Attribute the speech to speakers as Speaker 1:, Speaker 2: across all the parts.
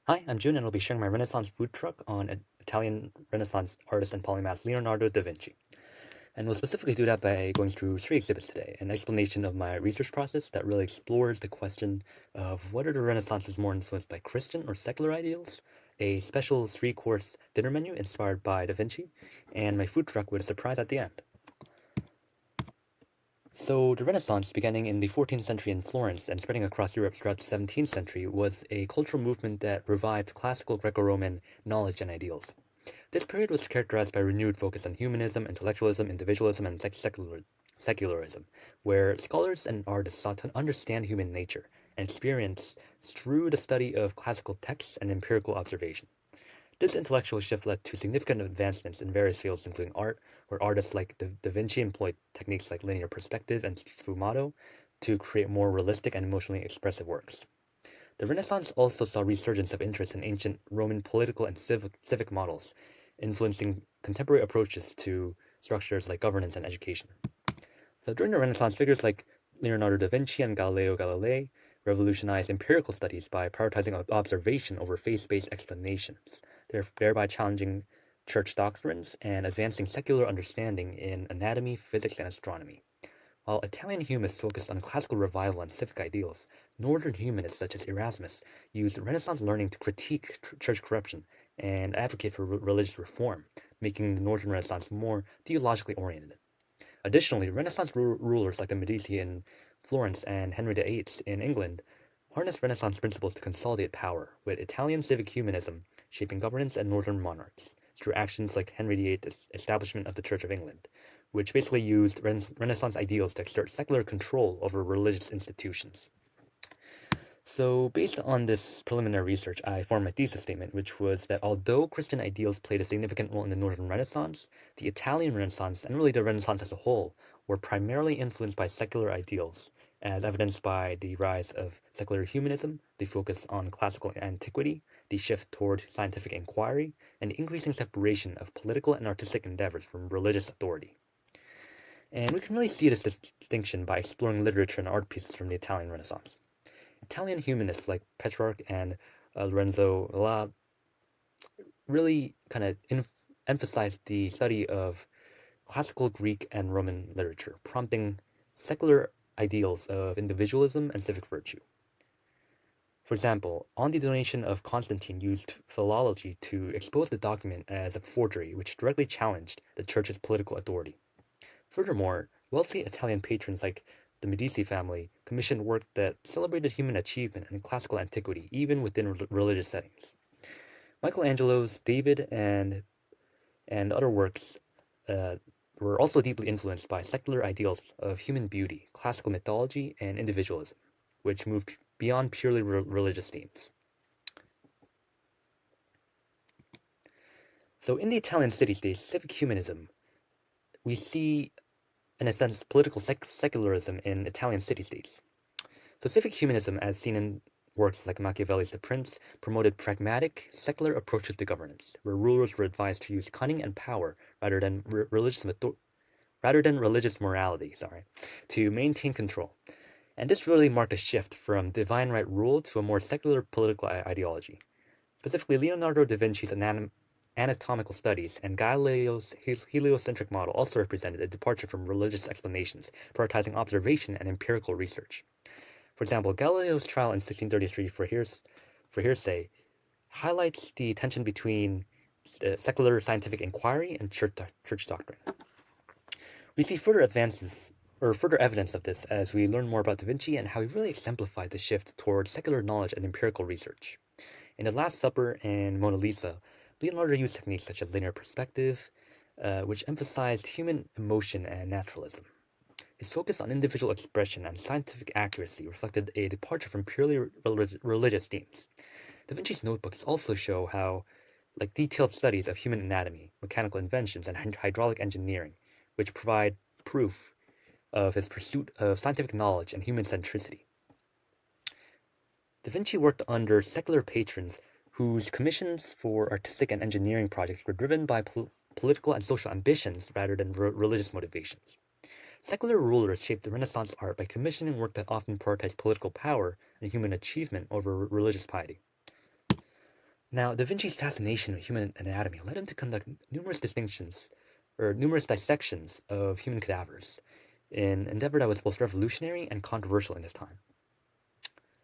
Speaker 1: Hi, I'm June and I'll be sharing my Renaissance food truck on Italian Renaissance artist and polymath Leonardo da Vinci. And we'll specifically do that by going through three exhibits today: an explanation of my research process that really explores the question of whether the Renaissance was more influenced by Christian or secular ideals, a special three-course dinner menu inspired by da Vinci, and my food truck with a surprise at the end. So, the Renaissance, beginning in the 14th century in Florence and spreading across Europe throughout the 17th century, was a cultural movement that revived classical Greco-Roman knowledge and ideals. This period was characterized by renewed focus on humanism, intellectualism, individualism, and secularism, where scholars and artists sought to understand human nature and experience through the study of classical texts and empirical observation. This intellectual shift led to significant advancements in various fields, including art, where artists like Da Vinci employed techniques like linear perspective and sfumato to create more realistic and emotionally expressive works. The Renaissance also saw resurgence of interest in ancient Roman political and civic models, influencing contemporary approaches to structures like governance and education. So during the Renaissance, figures like Leonardo da Vinci and Galileo Galilei revolutionized empirical studies by prioritizing observation over faith-based explanations, thereby challenging church doctrines and advancing secular understanding in anatomy, physics, and astronomy. While Italian humanists focused on classical revival and civic ideals, Northern humanists such as Erasmus used Renaissance learning to critique church corruption and advocate for religious reform, making the Northern Renaissance more theologically oriented. Additionally, Renaissance rulers like the Medici in Florence and Henry VIII in England harnessed Renaissance principles to consolidate power, with Italian civic humanism shaping governance and northern monarchs through actions like Henry VIII's establishment of the Church of England, which basically used Renaissance ideals to exert secular control over religious institutions. So, based on this preliminary research, I formed my thesis statement, which was that although Christian ideals played a significant role in the Northern Renaissance, the Italian Renaissance, and really the Renaissance as a whole, were primarily influenced by secular ideals, as evidenced by the rise of secular humanism, the focus on classical antiquity, the shift toward scientific inquiry, and the increasing separation of political and artistic endeavors from religious authority. And we can really see this distinction by exploring literature and art pieces from the Italian Renaissance. Italian humanists like Petrarch and Lorenzo La really kind of emphasized the study of classical Greek and Roman literature, prompting secular ideals of individualism and civic virtue. For example, on the donation of Constantine used philology to expose the document as a forgery, which directly challenged the church's political authority. Furthermore, wealthy Italian patrons like the Medici family commissioned work that celebrated human achievement and classical antiquity, even within religious settings. Michelangelo's David and other works uh, were also deeply influenced by secular ideals of human beauty, classical mythology, and individualism, which moved beyond purely religious themes. So, in the Italian city-state, civic humanism, we see, in a sense, political secularism in Italian city-states. So civic humanism, as seen in works like Machiavelli's The Prince, promoted pragmatic, secular approaches to governance, where rulers were advised to use cunning and power rather than religious morality, to maintain control. And this really marked a shift from divine right rule to a more secular political ideology. Specifically, Leonardo da Vinci's anatomical studies and Galileo's heliocentric model also represented a departure from religious explanations, prioritizing observation and empirical research. For example, Galileo's trial in 1633 for hearsay highlights the tension between secular scientific inquiry and church doctrine. We see further evidence of this as we learn more about Da Vinci and how he really exemplified the shift towards secular knowledge and empirical research. In The Last Supper and Mona Lisa, Leonardo used techniques such as linear perspective, which emphasized human emotion and naturalism. His focus on individual expression and scientific accuracy reflected a departure from purely religious themes. Da Vinci's notebooks also show how, like detailed studies of human anatomy, mechanical inventions, and hydraulic engineering, which provide proof of his pursuit of scientific knowledge and human centricity. Da Vinci worked under secular patrons whose commissions for artistic and engineering projects were driven by political and social ambitions rather than religious motivations. Secular rulers shaped the Renaissance art by commissioning work that often prioritized political power and human achievement over religious piety. Now, Da Vinci's fascination with human anatomy led him to conduct numerous dissections of human cadavers, an endeavor that was both revolutionary and controversial in his time.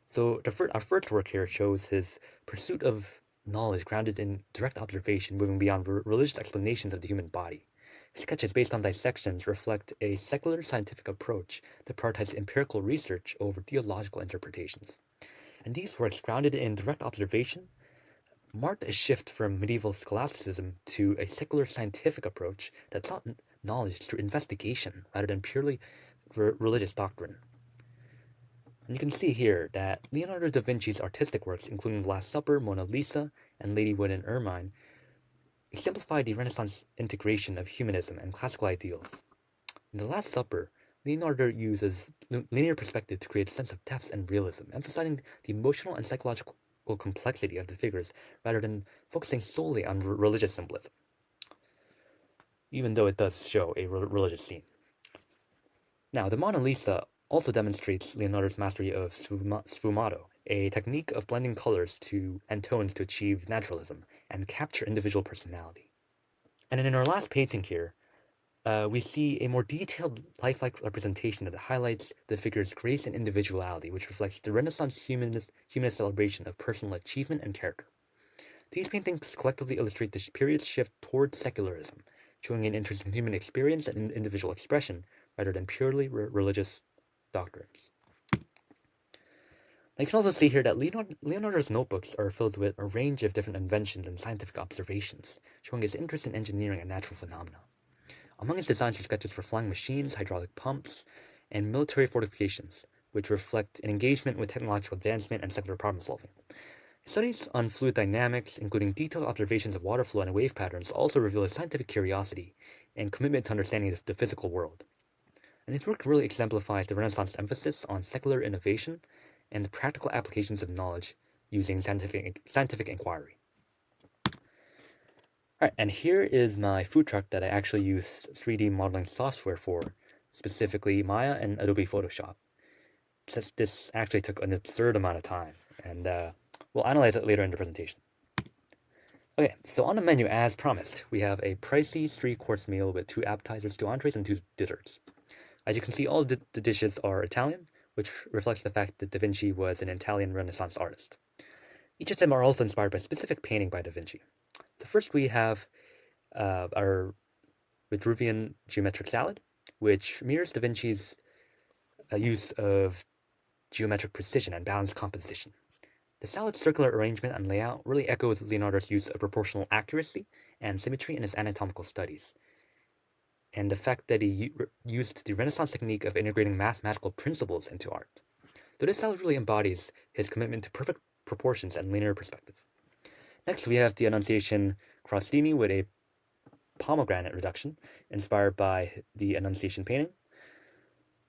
Speaker 1: So, our first work here shows his pursuit of knowledge grounded in direct observation, moving beyond religious explanations of the human body. His sketches based on dissections reflect a secular scientific approach that prioritized empirical research over theological interpretations. And these works, grounded in direct observation, marked a shift from medieval scholasticism to a secular scientific approach that sought knowledge through investigation rather than purely religious doctrine. And you can see here that Leonardo da Vinci's artistic works, including The Last Supper, Mona Lisa, and Lady Wood and Ermine, exemplify the Renaissance integration of humanism and classical ideals. In The Last Supper, Leonardo uses linear perspective to create a sense of depth and realism, emphasizing the emotional and psychological complexity of the figures rather than focusing solely on religious symbolism, even though it does show a religious scene. Now, the Mona Lisa also demonstrates Leonardo's mastery of sfumato, a technique of blending colors and tones to achieve naturalism and capture individual personality. And in our last painting here, we see a more detailed, lifelike representation that highlights the figure's grace and individuality, which reflects the Renaissance humanist celebration of personal achievement and character. These paintings collectively illustrate the period's shift towards secularism, showing an interest in human experience and individual expression rather than purely religious doctrines. Now you can also see here that Leonardo's notebooks are filled with a range of different inventions and scientific observations, showing his interest in engineering and natural phenomena. Among his designs are sketches for flying machines, hydraulic pumps, and military fortifications, which reflect an engagement with technological advancement and secular problem solving. His studies on fluid dynamics, including detailed observations of water flow and wave patterns, also reveal a scientific curiosity and commitment to understanding the physical world. And his work really exemplifies the Renaissance emphasis on secular innovation and the practical applications of knowledge using scientific inquiry. Alright, and here is my food truck that I actually use 3D modeling software for, specifically Maya and Adobe Photoshop. This actually took an absurd amount of time, and we'll analyze it later in the presentation. Okay, so on the menu, as promised, we have a pricey 3-course meal with 2 appetizers, 2 entrees, and 2 desserts. As you can see, all the dishes are Italian, which reflects the fact that Da Vinci was an Italian Renaissance artist. Each of them are also inspired by specific painting by Da Vinci. So first we have our Vitruvian geometric salad, which mirrors Da Vinci's use of geometric precision and balanced composition. The salad's circular arrangement and layout really echoes Leonardo's use of proportional accuracy and symmetry in his anatomical studies, and the fact that he used the Renaissance technique of integrating mathematical principles into art. So this salad really embodies his commitment to perfect proportions and linear perspective. Next, we have the Annunciation crostini with a pomegranate reduction, inspired by the Annunciation painting.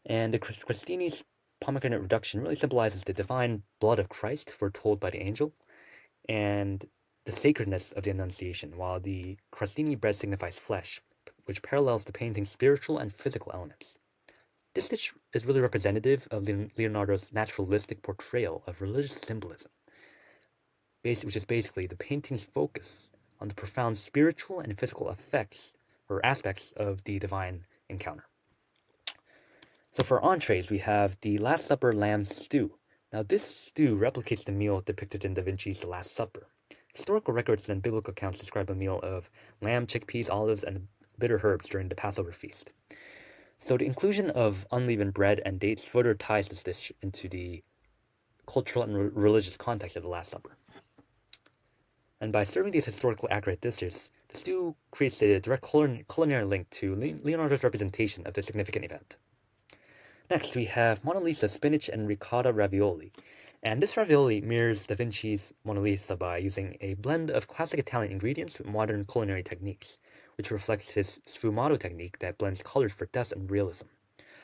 Speaker 1: And the crostini's pomegranate reduction really symbolizes the divine blood of Christ foretold by the angel, and the sacredness of the Annunciation, while the crostini bread signifies flesh, which parallels the painting's spiritual and physical elements. This dish is really representative of Leonardo's naturalistic portrayal of religious symbolism, which is basically the painting's focus on the profound spiritual and physical effects or aspects of the divine encounter. So for entrees, we have the Last Supper lamb stew. Now this stew replicates the meal depicted in Da Vinci's The Last Supper. Historical records and biblical accounts describe a meal of lamb, chickpeas, olives, and bitter herbs during the Passover feast. So the inclusion of unleavened bread and dates further ties this dish into the cultural and religious context of the Last Supper. And by serving these historically accurate dishes, the stew creates a direct culinary link to Leonardo's representation of this significant event. Next, we have Mona Lisa spinach and ricotta ravioli. And this ravioli mirrors Da Vinci's Mona Lisa by using a blend of classic Italian ingredients with modern culinary techniques, which reflects his sfumato technique that blends colors for depth and realism.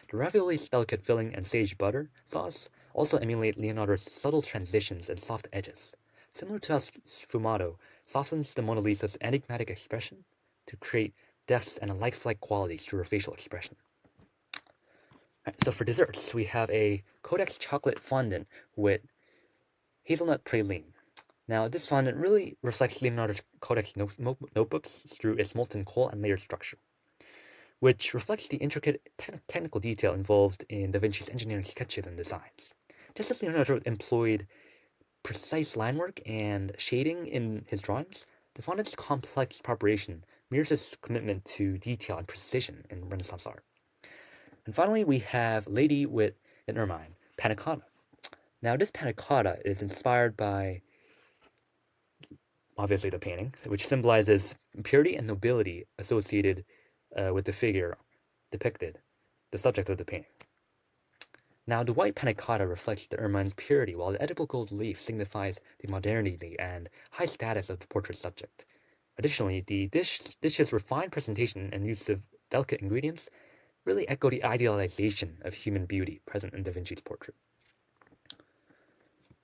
Speaker 1: The ravioli's delicate filling and sage butter sauce also emulate Leonardo's subtle transitions and soft edges. Similar to how sfumato softens the Mona Lisa's enigmatic expression to create depth and lifelike qualities through her facial expression. Right, so for desserts, we have a Codex chocolate fondant with hazelnut praline. Now, this font really reflects Leonardo's Codex notebooks through its molten coal and layered structure, which reflects the intricate technical detail involved in Da Vinci's engineering sketches and designs. Just as Leonardo employed precise line work and shading in his drawings, the font's complex preparation mirrors his commitment to detail and precision in Renaissance art. And finally, we have Lady with an Ermine, Panna Cotta. Now, this Panna Cotta is inspired by, obviously, the painting, which symbolizes purity and nobility associated with the figure depicted, the subject of the painting. Now, the white panna cotta reflects the ermine's purity, while the edible gold leaf signifies the modernity and high status of the portrait subject. Additionally, the dish's refined presentation and use of delicate ingredients really echo the idealization of human beauty present in Da Vinci's portrait.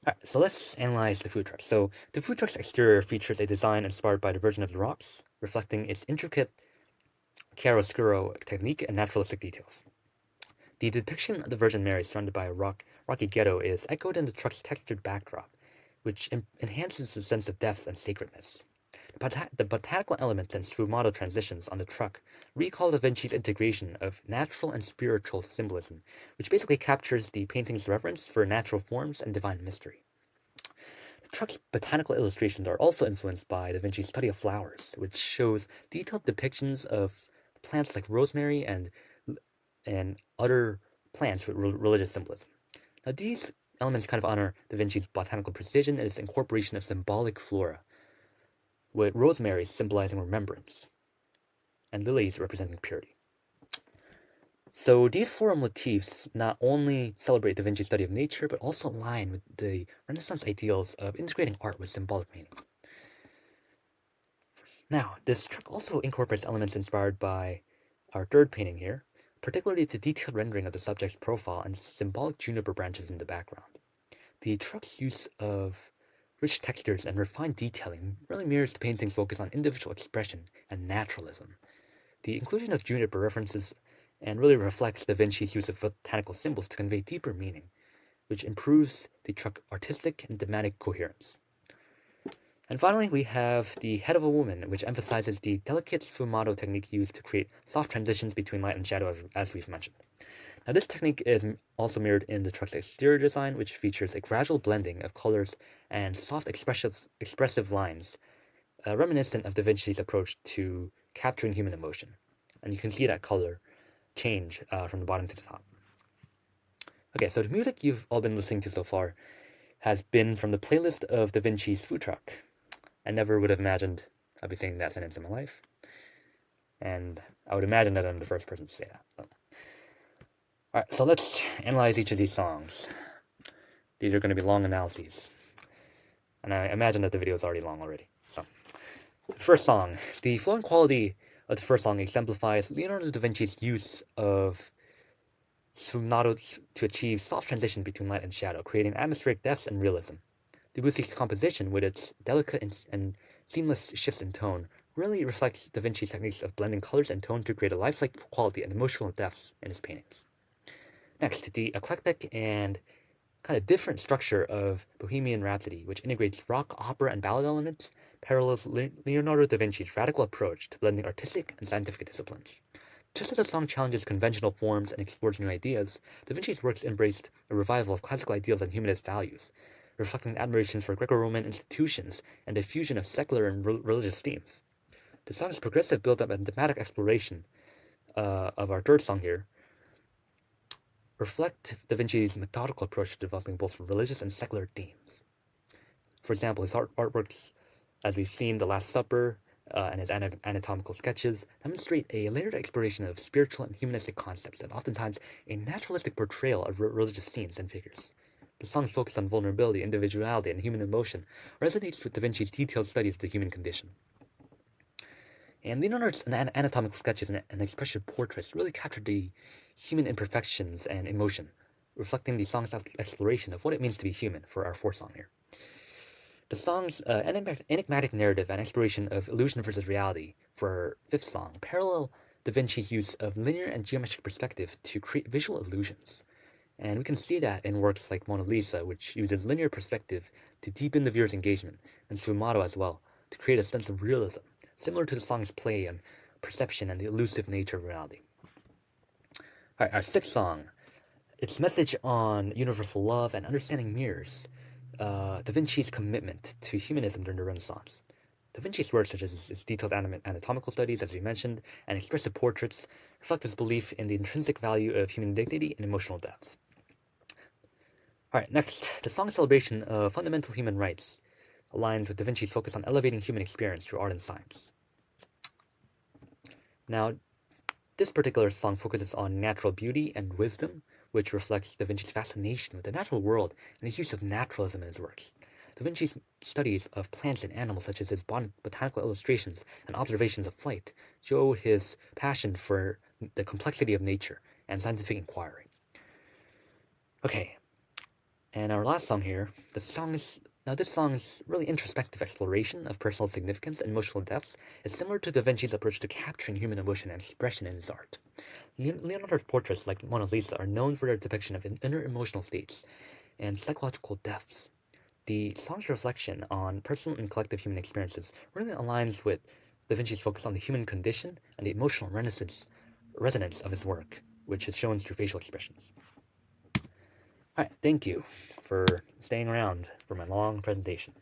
Speaker 1: Alright, so let's analyze the food truck. So, the food truck's exterior features a design inspired by the Virgin of the Rocks, reflecting its intricate chiaroscuro technique and naturalistic details. The depiction of the Virgin Mary surrounded by a rocky ghetto is echoed in the truck's textured backdrop, which enhances the sense of depth and sacredness. The botanical elements and sfumato transitions on the truck recall Da Vinci's integration of natural and spiritual symbolism, which basically captures the painting's reverence for natural forms and divine mystery. The truck's botanical illustrations are also influenced by Da Vinci's study of flowers, which shows detailed depictions of plants like rosemary and other plants with religious symbolism. Now, these elements kind of honor Da Vinci's botanical precision and its incorporation of symbolic flora, with rosemary symbolizing remembrance and lilies representing purity. So these floral motifs not only celebrate Da Vinci's study of nature, but also align with the Renaissance ideals of integrating art with symbolic meaning. Now, this truck also incorporates elements inspired by our third painting here, particularly the detailed rendering of the subject's profile and symbolic juniper branches in the background. The truck's use of rich textures and refined detailing really mirrors the painting's focus on individual expression and naturalism. The inclusion of juniper references and really reflects Da Vinci's use of botanical symbols to convey deeper meaning, which improves the truck's artistic and thematic coherence. And finally, we have the head of a woman, which emphasizes the delicate sfumato technique used to create soft transitions between light and shadow, as we've mentioned. Now, this technique is also mirrored in the truck's exterior design, which features a gradual blending of colors and soft, expressive lines, reminiscent of Da Vinci's approach to capturing human emotion. And you can see that color change from the bottom to the top. Okay, so the music you've all been listening to so far has been from the playlist of Da Vinci's Food Truck. I never would have imagined I'd be saying that sentence in my life. And I would imagine that I'm the first person to say that. So. Alright, so let's analyze each of these songs. These are going to be long analyses. And I imagine that the video is already long already. So, first song. The flowing quality of the first song exemplifies Leonardo da Vinci's use of sfumato to achieve soft transition between light and shadow, creating atmospheric depth and realism. Debussy's composition, with its delicate and seamless shifts in tone, really reflects Da Vinci's techniques of blending colors and tone to create a lifelike quality and emotional depth in his paintings. Next, the eclectic and kind of different structure of Bohemian Rhapsody, which integrates rock, opera, and ballad elements, parallels Leonardo da Vinci's radical approach to blending artistic and scientific disciplines. Just as the song challenges conventional forms and explores new ideas, Da Vinci's works embraced a revival of classical ideals and humanist values, reflecting admiration for Greco-Roman institutions and the fusion of secular and religious themes. The song's progressive build-up and thematic exploration of our third song here reflect Da Vinci's methodical approach to developing both religious and secular themes. For example, his artworks, as we've seen, The Last Supper and his anatomical sketches, demonstrate a layered exploration of spiritual and humanistic concepts and oftentimes a naturalistic portrayal of religious scenes and figures. The song's focus on vulnerability, individuality, and human emotion resonates with Da Vinci's detailed studies of the human condition. And Leonardo's anatomical sketches and expressive portraits really captured the human imperfections and emotion, reflecting the song's exploration of what it means to be human for our fourth song here. The song's enigmatic narrative and exploration of illusion versus reality for our fifth song parallel Da Vinci's use of linear and geometric perspective to create visual illusions. And we can see that in works like Mona Lisa, which uses linear perspective to deepen the viewer's engagement, and Sfumato as well, to create a sense of realism, similar to the song's play on perception and the elusive nature of reality. Alright, our sixth song. Its message on universal love and understanding mirrors Da Vinci's commitment to humanism during the Renaissance. Da Vinci's work, such as his detailed anatomical studies, as we mentioned, and expressive portraits, reflect his belief in the intrinsic value of human dignity and emotional depth. Alright, next, the song's celebration of fundamental human rights aligns with Da Vinci's focus on elevating human experience through art and science. Now, this particular song focuses on natural beauty and wisdom, which reflects Da Vinci's fascination with the natural world and his use of naturalism in his works. Da Vinci's studies of plants and animals, such as his botanical illustrations and observations of flight, show his passion for the complexity of nature and scientific inquiry. Okay, and our last song here, this song's really introspective exploration of personal significance and emotional depths is similar to Da Vinci's approach to capturing human emotion and expression in his art. Leonardo's portraits, like Mona Lisa, are known for their depiction of inner emotional states and psychological depths. The song's reflection on personal and collective human experiences really aligns with Da Vinci's focus on the human condition and the emotional resonance of his work, which is shown through facial expressions. Alright, thank you for staying around for my long presentation.